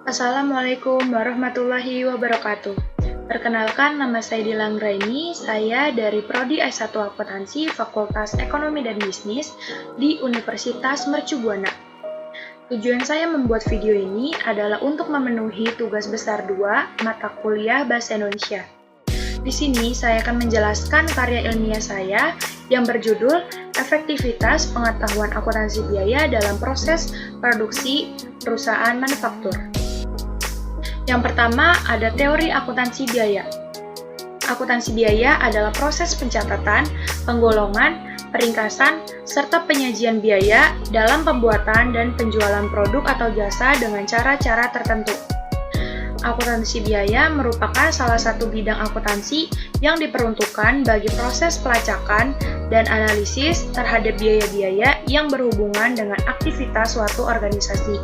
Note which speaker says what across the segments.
Speaker 1: Assalamualaikum warahmatullahi wabarakatuh. Perkenalkan, nama saya Dilan Raini, saya dari Prodi S1 Akuntansi Fakultas Ekonomi dan Bisnis di Universitas Mercu Buana. Tujuan saya membuat video ini adalah untuk memenuhi tugas besar 2 mata kuliah Bahasa Indonesia. Di sini saya akan menjelaskan karya ilmiah saya yang berjudul Efektivitas Pengetahuan Akuntansi Biaya dalam Proses Produksi Perusahaan Manufaktur. Yang pertama, ada teori akuntansi biaya. Akuntansi biaya adalah proses pencatatan, penggolongan, peringkasan, serta penyajian biaya dalam pembuatan dan penjualan produk atau jasa dengan cara-cara tertentu. Akuntansi biaya merupakan salah satu bidang akuntansi yang diperuntukkan bagi proses pelacakan dan analisis terhadap biaya-biaya yang berhubungan dengan aktivitas suatu organisasi,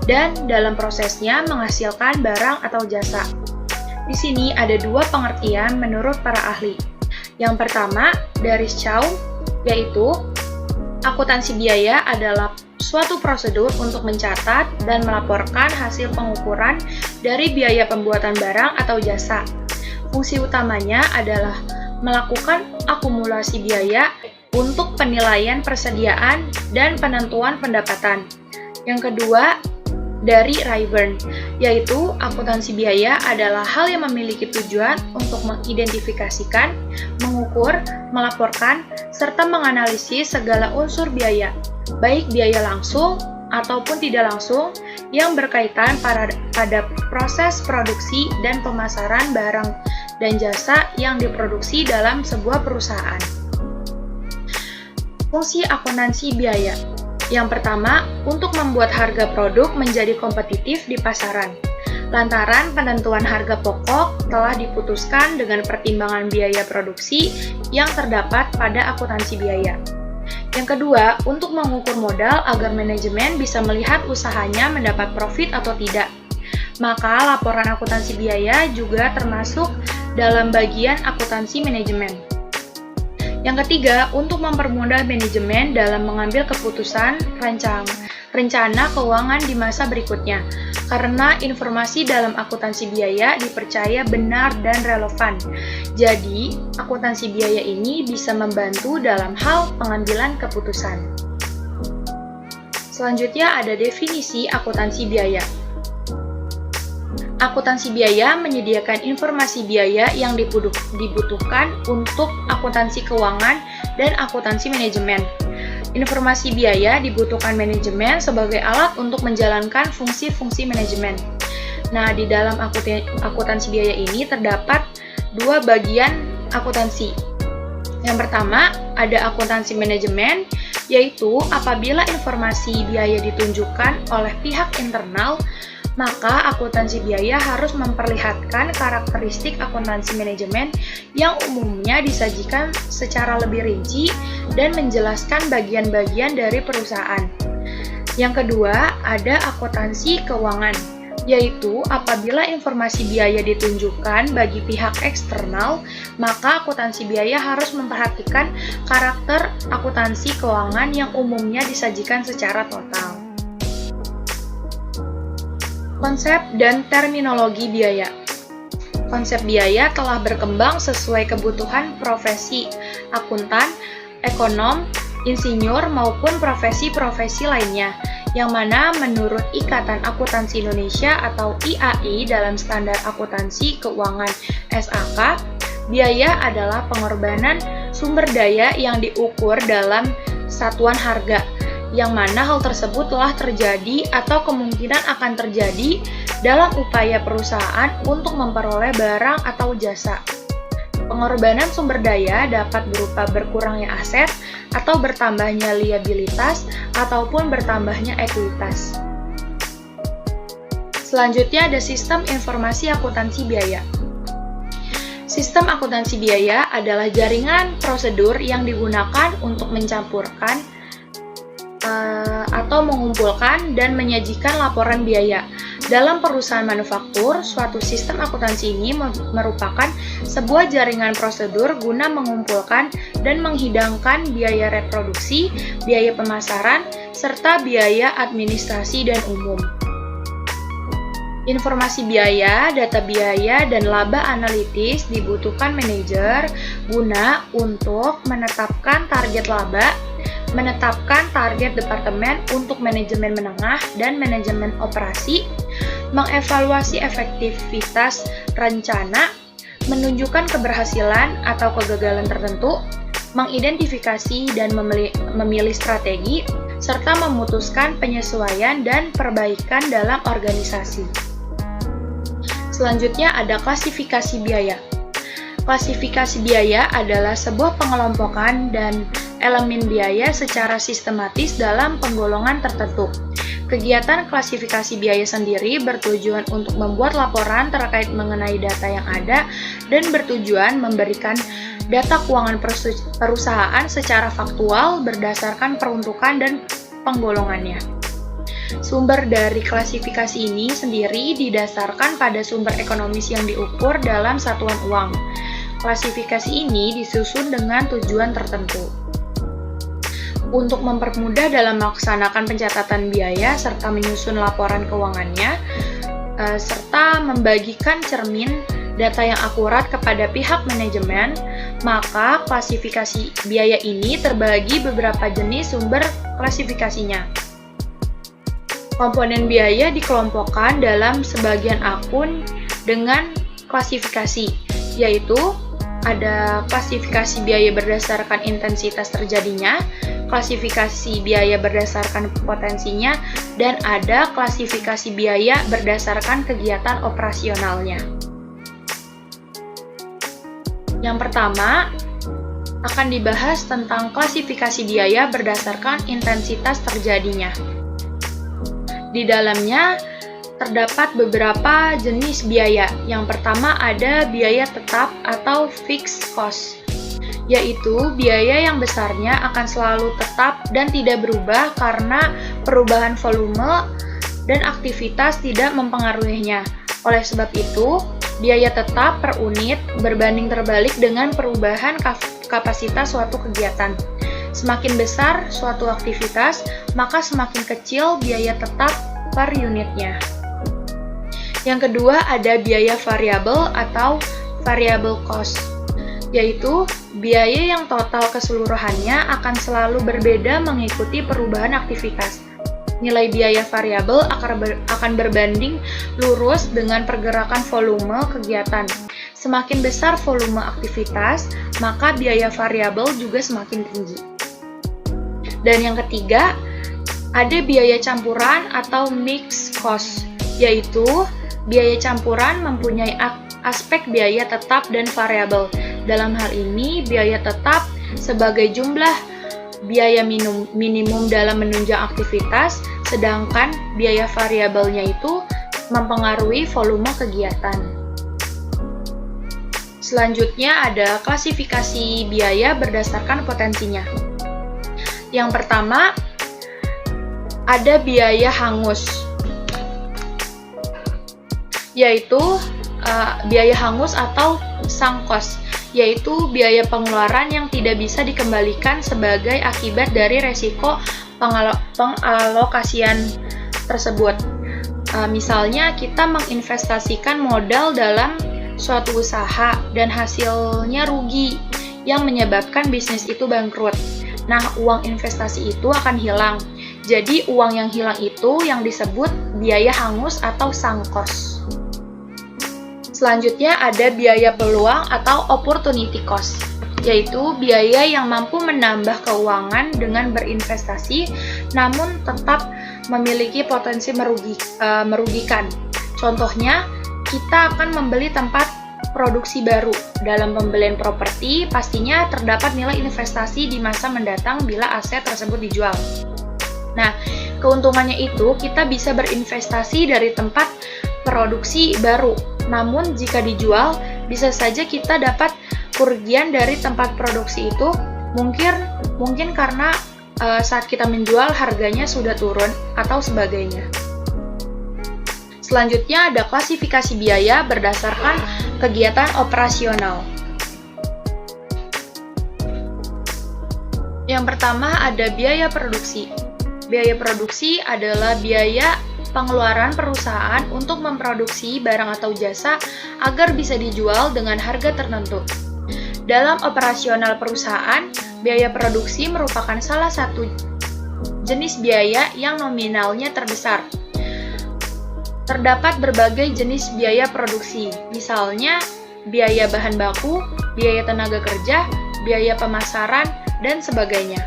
Speaker 1: dan dalam prosesnya menghasilkan barang atau jasa. Di sini ada 2 pengertian menurut para ahli. Yang pertama, dari Chow, yaitu akuntansi biaya adalah suatu prosedur untuk mencatat dan melaporkan hasil pengukuran dari biaya pembuatan barang atau jasa. Fungsi utamanya adalah melakukan akumulasi biaya untuk penilaian persediaan dan penentuan pendapatan. Yang kedua, dari Rayburn, yaitu akuntansi biaya adalah hal yang memiliki tujuan untuk mengidentifikasikan, mengukur, melaporkan, serta menganalisis segala unsur biaya, baik biaya langsung ataupun tidak langsung, yang berkaitan pada proses produksi dan pemasaran barang dan jasa yang diproduksi dalam sebuah perusahaan. Fungsi akuntansi biaya. Yang pertama, untuk membuat harga produk menjadi kompetitif di pasaran. Lantaran penentuan harga pokok telah diputuskan dengan pertimbangan biaya produksi yang terdapat pada akuntansi biaya. Yang kedua, untuk mengukur modal agar manajemen bisa melihat usahanya mendapat profit atau tidak. Maka laporan akuntansi biaya juga termasuk dalam bagian akuntansi manajemen. Yang ketiga, untuk mempermudah manajemen dalam mengambil keputusan rencana keuangan di masa berikutnya, karena informasi dalam akuntansi biaya dipercaya benar dan relevan. Jadi, akuntansi biaya ini bisa membantu dalam hal pengambilan keputusan. Selanjutnya ada definisi akuntansi biaya. Akuntansi biaya menyediakan informasi biaya yang dibutuhkan untuk akuntansi keuangan dan akuntansi manajemen. Informasi biaya dibutuhkan manajemen sebagai alat untuk menjalankan fungsi-fungsi manajemen. Nah, di dalam akuntansi biaya ini terdapat 2 bagian akuntansi. Yang pertama, ada akuntansi manajemen, yaitu apabila informasi biaya ditunjukkan oleh pihak internal, maka akuntansi biaya harus memperlihatkan karakteristik akuntansi manajemen yang umumnya disajikan secara lebih rinci dan menjelaskan bagian-bagian dari perusahaan. Yang kedua, ada akuntansi keuangan, yaitu apabila informasi biaya ditunjukkan bagi pihak eksternal, maka akuntansi biaya harus memperhatikan karakter akuntansi keuangan yang umumnya disajikan secara total. Konsep dan terminologi biaya. Konsep biaya telah berkembang sesuai kebutuhan profesi akuntan, ekonom, insinyur, maupun profesi-profesi lainnya, yang mana menurut Ikatan Akuntansi Indonesia atau IAI dalam Standar Akuntansi Keuangan SAK, biaya adalah pengorbanan sumber daya yang diukur dalam satuan harga, yang mana hal tersebut telah terjadi atau kemungkinan akan terjadi dalam upaya perusahaan untuk memperoleh barang atau jasa. Pengorbanan sumber daya dapat berupa berkurangnya aset atau bertambahnya liabilitas ataupun bertambahnya ekuitas. Selanjutnya ada sistem informasi akuntansi biaya. Sistem akuntansi biaya adalah jaringan prosedur yang digunakan untuk mencampurkan atau mengumpulkan dan menyajikan laporan biaya. Dalam perusahaan manufaktur, suatu sistem akuntansi ini merupakan sebuah jaringan prosedur guna mengumpulkan dan menghidangkan biaya reproduksi, biaya pemasaran, serta biaya administrasi dan umum. Informasi biaya, data biaya, dan laba analitis dibutuhkan manajer guna untuk menetapkan target laba, menetapkan target departemen untuk manajemen menengah dan manajemen operasi, mengevaluasi efektivitas rencana, menunjukkan keberhasilan atau kegagalan tertentu, mengidentifikasi dan memilih strategi, serta memutuskan penyesuaian dan perbaikan dalam organisasi. Selanjutnya ada klasifikasi biaya. Klasifikasi biaya adalah sebuah pengelompokan dan elemen biaya secara sistematis dalam penggolongan tertentu. Kegiatan klasifikasi biaya sendiri bertujuan untuk membuat laporan terkait mengenai data yang ada dan bertujuan memberikan data keuangan perusahaan secara faktual berdasarkan peruntukan dan penggolongannya. Sumber dari klasifikasi ini sendiri didasarkan pada sumber ekonomis yang diukur dalam satuan uang. Klasifikasi ini disusun dengan tujuan tertentu. Untuk mempermudah dalam melaksanakan pencatatan biaya serta menyusun laporan keuangannya, serta membagikan cermin data yang akurat kepada pihak manajemen, maka klasifikasi biaya ini terbagi beberapa jenis sumber klasifikasinya. Komponen biaya dikelompokkan dalam sebagian akun dengan klasifikasi, yaitu ada klasifikasi biaya berdasarkan intensitas terjadinya, klasifikasi biaya berdasarkan potensinya, dan ada klasifikasi biaya berdasarkan kegiatan operasionalnya. Yang pertama, akan dibahas tentang klasifikasi biaya berdasarkan intensitas terjadinya. Di dalamnya terdapat beberapa jenis biaya. Yang pertama ada biaya tetap atau fixed cost, yaitu biaya yang besarnya akan selalu tetap dan tidak berubah karena perubahan volume dan aktivitas tidak mempengaruhinya. Oleh sebab itu, biaya tetap per unit berbanding terbalik dengan perubahan kapasitas suatu kegiatan. Semakin besar suatu aktivitas, maka semakin kecil biaya tetap per unitnya. Yang kedua ada biaya variabel atau variable cost, yaitu biaya yang total keseluruhannya akan selalu berbeda mengikuti perubahan aktivitas. Nilai biaya variabel akan berbanding lurus dengan pergerakan volume kegiatan. Semakin besar volume aktivitas, maka biaya variabel juga semakin tinggi. Dan yang ketiga, ada biaya campuran atau mixed cost, yaitu biaya campuran mempunyai aspek biaya tetap dan variabel. Dalam hal ini, biaya tetap sebagai jumlah biaya minimum dalam menunjang aktivitas, sedangkan biaya variabelnya itu mempengaruhi volume kegiatan. Selanjutnya ada klasifikasi biaya berdasarkan potensinya. Yang pertama, ada biaya hangus, yaitu biaya hangus atau sunk cost, yaitu biaya pengeluaran yang tidak bisa dikembalikan sebagai akibat dari resiko pengalokasian tersebut. Misalnya kita menginvestasikan modal dalam suatu usaha dan hasilnya rugi yang menyebabkan bisnis itu bangkrut. Nah, uang investasi itu akan hilang. Jadi, uang yang hilang itu yang disebut biaya hangus atau sunk cost. Selanjutnya ada biaya peluang atau opportunity cost, yaitu biaya yang mampu menambah keuangan dengan berinvestasi, namun tetap memiliki potensi merugikan. Contohnya, kita akan membeli tempat produksi baru. Dalam pembelian properti, pastinya terdapat nilai investasi di masa mendatang bila aset tersebut dijual. Nah, keuntungannya itu kita bisa berinvestasi dari tempat produksi baru. Namun, jika dijual, bisa saja kita dapat kerugian dari tempat produksi itu, mungkin karena saat kita menjual harganya sudah turun atau sebagainya. Selanjutnya ada klasifikasi biaya berdasarkan kegiatan operasional. Yang pertama ada biaya produksi. Biaya produksi adalah biaya pengeluaran perusahaan untuk memproduksi barang atau jasa agar bisa dijual dengan harga tertentu. Dalam operasional perusahaan, biaya produksi merupakan salah satu jenis biaya yang nominalnya terbesar. Terdapat berbagai jenis biaya produksi, misalnya biaya bahan baku, biaya tenaga kerja, biaya pemasaran, dan sebagainya.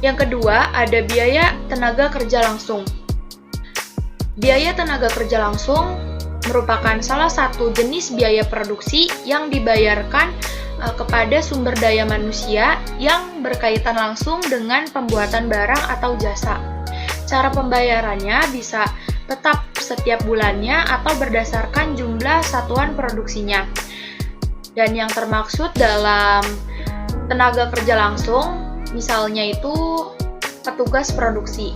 Speaker 1: Yang kedua, ada biaya tenaga kerja langsung. Biaya tenaga kerja langsung merupakan salah satu jenis biaya produksi yang dibayarkan kepada sumber daya manusia yang berkaitan langsung dengan pembuatan barang atau jasa. Cara pembayarannya bisa tetap setiap bulannya atau berdasarkan jumlah satuan produksinya. Dan yang termaksud dalam tenaga kerja langsung, misalnya itu petugas produksi.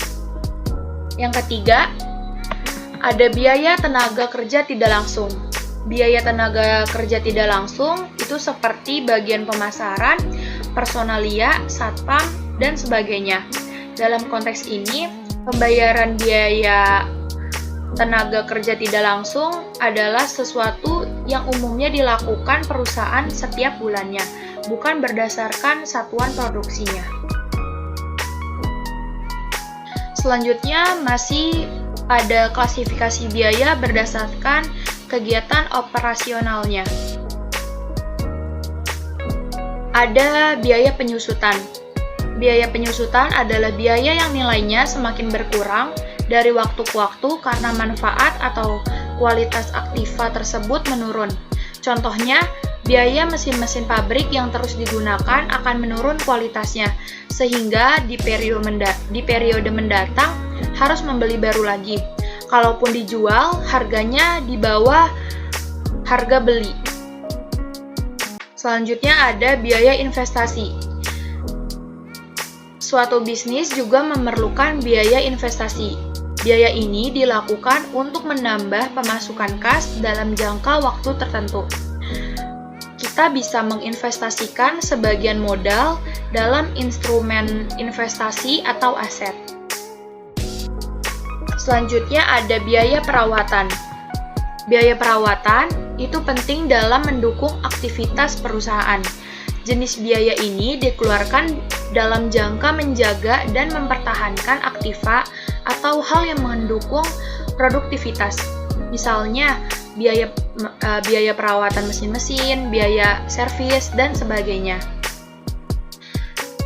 Speaker 1: Yang ketiga, ada biaya tenaga kerja tidak langsung. Biaya tenaga kerja tidak langsung itu seperti bagian pemasaran, personalia, satpam, dan sebagainya. Dalam konteks ini, pembayaran biaya tenaga kerja tidak langsung adalah sesuatu yang umumnya dilakukan perusahaan setiap bulannya, bukan berdasarkan satuan produksinya. Selanjutnya masih ada klasifikasi biaya berdasarkan kegiatan operasionalnya. Ada biaya penyusutan. Biaya penyusutan adalah biaya yang nilainya semakin berkurang dari waktu ke waktu karena manfaat atau kualitas aktiva tersebut menurun. Contohnya, biaya mesin-mesin pabrik yang terus digunakan akan menurun kualitasnya, sehingga di periode mendatang harus membeli baru lagi. Kalaupun dijual, harganya di bawah harga beli. Selanjutnya ada biaya investasi. Suatu bisnis juga memerlukan biaya investasi. Biaya ini dilakukan untuk menambah pemasukan kas dalam jangka waktu tertentu. Kita bisa menginvestasikan sebagian modal dalam instrumen investasi atau aset. Selanjutnya ada biaya perawatan. Biaya perawatan itu penting dalam mendukung aktivitas perusahaan. Jenis biaya ini dikeluarkan dalam jangka menjaga dan mempertahankan aktiva atau hal yang mendukung produktivitas. Misalnya, biaya perawatan mesin-mesin, biaya servis, dan sebagainya.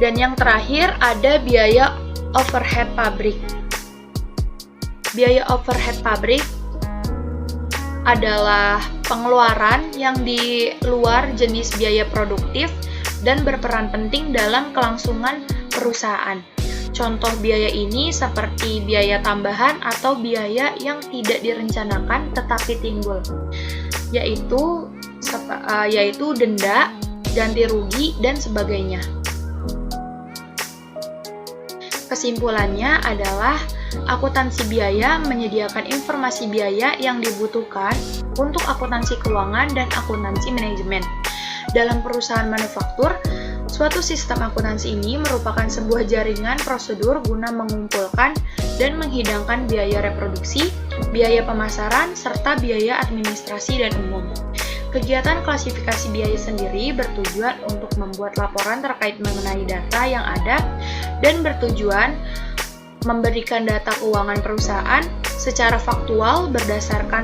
Speaker 1: Dan yang terakhir ada biaya overhead pabrik. Biaya overhead pabrik adalah pengeluaran yang di luar jenis biaya produktif dan berperan penting dalam kelangsungan perusahaan. Contoh biaya ini seperti biaya tambahan atau biaya yang tidak direncanakan tetapi timbul, yaitu denda, ganti rugi, dan sebagainya. Kesimpulannya adalah akuntansi biaya menyediakan informasi biaya yang dibutuhkan untuk akuntansi keuangan dan akuntansi manajemen. Dalam perusahaan manufaktur, suatu sistem akuntansi ini merupakan sebuah jaringan prosedur guna mengumpulkan dan menghidangkan biaya reproduksi, biaya pemasaran, serta biaya administrasi dan umum. Kegiatan klasifikasi biaya sendiri bertujuan untuk membuat laporan terkait mengenai data yang ada dan bertujuan memberikan data keuangan perusahaan secara faktual berdasarkan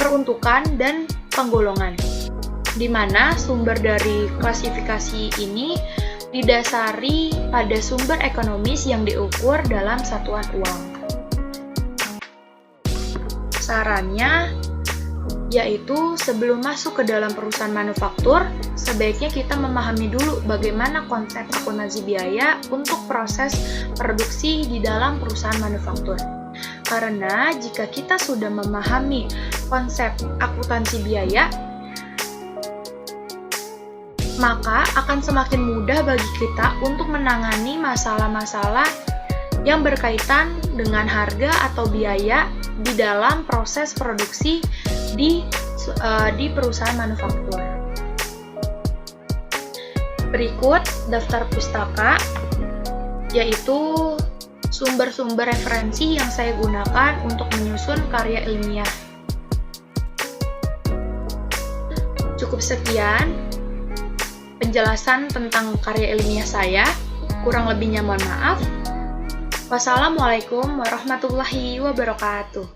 Speaker 1: peruntukan dan penggolongan, di mana sumber dari klasifikasi ini didasari pada sumber ekonomis yang diukur dalam satuan uang. Sarannya yaitu sebelum masuk ke dalam perusahaan manufaktur, sebaiknya kita memahami dulu bagaimana konsep akuntansi biaya untuk proses produksi di dalam perusahaan manufaktur. Karena jika kita sudah memahami konsep akuntansi biaya, maka akan semakin mudah bagi kita untuk menangani masalah-masalah yang berkaitan dengan harga atau biaya di dalam proses produksi di perusahaan manufaktur. Berikut daftar pustaka, yaitu sumber-sumber referensi yang saya gunakan untuk menyusun karya ilmiah. Cukup sekian penjelasan tentang karya ilmiah saya. Kurang lebihnya mohon maaf. Wassalamualaikum warahmatullahi wabarakatuh.